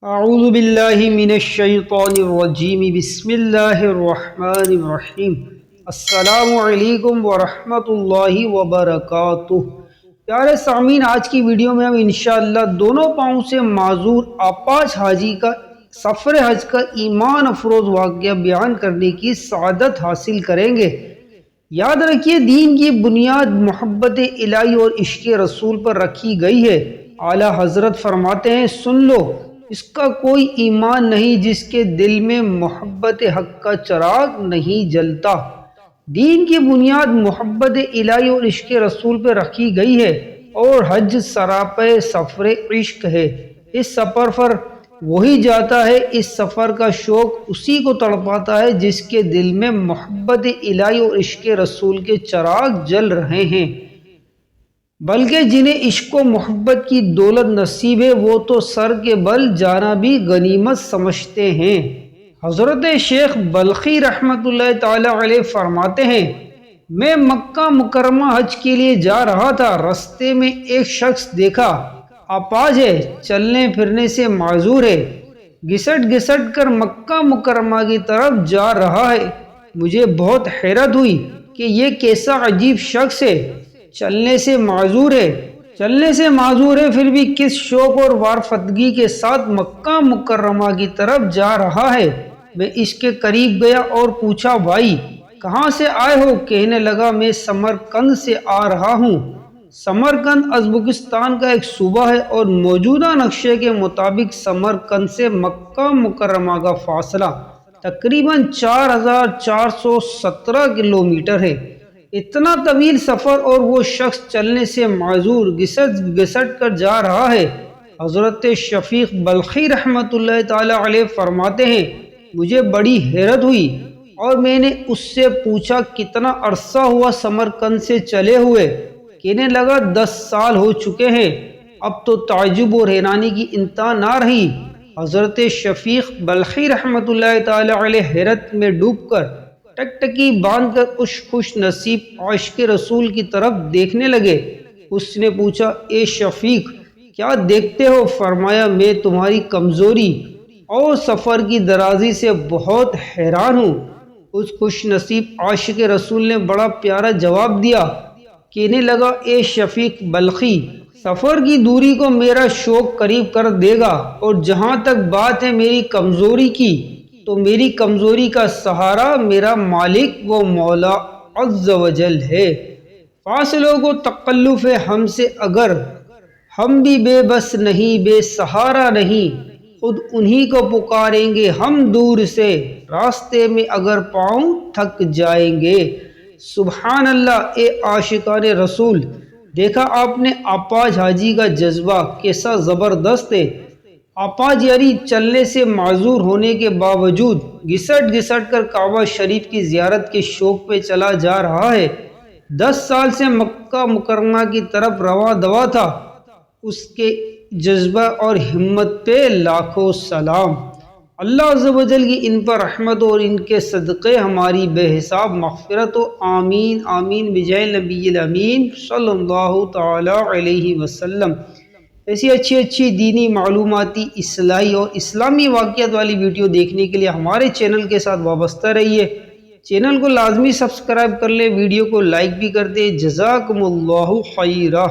اعوذ باللہ من الشیطان الرجیم بسم اللہ الرحمن الرحیم السلام علیکم ورحمۃ اللہ وبرکاتہ۔ پیارے سامعین، آج کی ویڈیو میں ہم انشاءاللہ دونوں پاؤں سے معذور آپاش حاجی کا سفر حج کا ایمان افروز واقعہ بیان کرنے کی سعادت حاصل کریں گے۔ یاد رکھیے، دین کی بنیاد محبت الہی اور عشق رسول پر رکھی گئی ہے۔ اعلیٰ حضرت فرماتے ہیں، سن لو، اس کا کوئی ایمان نہیں جس کے دل میں محبت حق کا چراغ نہیں جلتا۔ دین کی بنیاد محبت الہی اور عشق رسول پہ رکھی گئی ہے، اور حج سراپے سفر عشق ہے۔ اس سفر پر وہی جاتا ہے، اس سفر کا شوق اسی کو تڑپاتا ہے جس کے دل میں محبت الہی اور عشق رسول کے چراغ جل رہے ہیں۔ بلکہ جنہیں عشق و محبت کی دولت نصیب ہے، وہ تو سر کے بل جانا بھی غنیمت سمجھتے ہیں۔ حضرت شیخ بلخی رحمۃ اللہ تعالی علیہ فرماتے ہیں، میں مکہ مکرمہ حج کے لیے جا رہا تھا، رستے میں ایک شخص دیکھا، اپاہج ہے، چلنے پھرنے سے معذور ہے، گھسٹ گھسٹ کر مکہ مکرمہ کی طرف جا رہا ہے۔ مجھے بہت حیرت ہوئی کہ یہ کیسا عجیب شخص ہے، چلنے سے معذور ہے، پھر بھی کس شوق اور وارفتگی کے ساتھ مکہ مکرمہ کی طرف جا رہا ہے۔ میں اس کے قریب گیا اور پوچھا، بھائی کہاں سے آئے ہو؟ کہنے لگا، میں سمرقند سے آ رہا ہوں۔ سمرقند ازبکستان کا ایک صوبہ ہے، اور موجودہ نقشے کے مطابق سمرقند سے مکہ مکرمہ کا فاصلہ تقریباً 4417 کلومیٹر ہے۔ اتنا طویل سفر، اور وہ شخص چلنے سے معذور، گھسٹ کر جا رہا ہے۔ حضرت شفیق بلخی رحمۃ اللہ تعالی علیہ فرماتے ہیں، مجھے بڑی حیرت ہوئی، اور میں نے اس سے پوچھا، کتنا عرصہ ہوا سمرقند سے چلے ہوئے؟ کہنے لگا، 10 سال ہو چکے ہیں۔ اب تو تعجب اور حیرانی کی انتہا نہ رہی۔ حضرت شفیق بلخی رحمۃ اللہ تعالی علیہ حیرت میں ڈوب کر ٹکٹکی باندھ کر اس خوش نصیب عاشق رسول کی طرف دیکھنے لگے۔ اس نے پوچھا، اے شفیق، کیا دیکھتے ہو؟ فرمایا، میں تمہاری کمزوری اور سفر کی درازی سے بہت حیران ہوں۔ اس خوش نصیب عاشق رسول نے بڑا پیارا جواب دیا، کہنے لگا، اے شفیق بلخی، سفر کی دوری کو میرا شوق قریب کر دے گا، اور جہاں تک بات ہے میری کمزوری کی، تو میری کمزوری کا سہارا میرا مالک و مولا عز و جل ہے۔ فاصلوں کو تکلف ہے ہم سے، اگر ہم بھی بے بس نہیں، بے سہارا نہیں، خود انہی کو پکاریں گے ہم دور سے، راستے میں اگر پاؤں تھک جائیں گے۔ سبحان اللہ۔ اے عاشقان رسول، دیکھا آپ نے آپاش حاجی کا جذبہ کیسا زبردست ہے۔ آپاش یعنی چلنے سے معذور ہونے کے باوجود گھسٹ گھسٹ کر کعبہ شریف کی زیارت کے شوق پہ چلا جا رہا ہے۔ 10 سال سے مکہ مکرمہ کی طرف رواں دوا تھا۔ اس کے جذبہ اور ہمت پہ لاکھوں سلام۔ اللہ عز و جل کی ان پر رحمت اور ان کے صدقے ہماری بے حساب مغفرت ہو، آمین آمین بجاہ نبی الامین صلی اللہ تعالی علیہ وسلم۔ ایسی اچھی دینی معلوماتی اصلاحی اور اسلامی واقعات والی ویڈیو دیکھنے کے لیے ہمارے چینل کے ساتھ وابستہ رہیے۔ چینل کو لازمی سبسکرائب کر لیں، ویڈیو کو لائک بھی کر دیں۔ جزاکم اللہ خیرہ۔